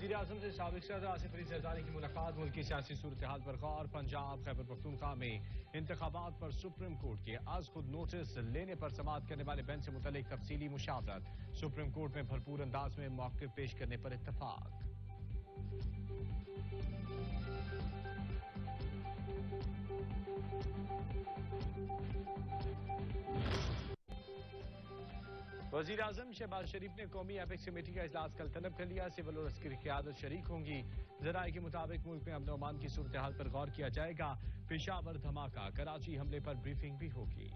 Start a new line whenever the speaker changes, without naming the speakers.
वज़ीर आज़म से साबिक़ सदर आसिफ अली ज़रदारी की मुलाकात। मुल्की सियासी सूरत हाल पर गौर। पंजाब खैबर पख्तूनख्वा में इंतखाबात पर सुप्रीम कोर्ट के आज खुद नोटिस लेने पर समाअत करने वाले बेंच से मुतल्लिक तफसीली मुशावरत। सुप्रीम कोर्ट में भरपूर अंदाज में मौक़िफ़ पेश करने पर इत्तफाक। वज़ीर आज़म शहबाज शरीफ ने कौमी एपेक्स कमेटी का इजलास कल तलब कर लिया। सिविल और अस्करी क़यादत शरीक होंगी। ज़राए के मुताबिक मुल्क में अमन अमान की सूरत हाल पर गौर किया जाएगा। पेशावर धमाका, कराची हमले पर ब्रीफिंग भी होगी।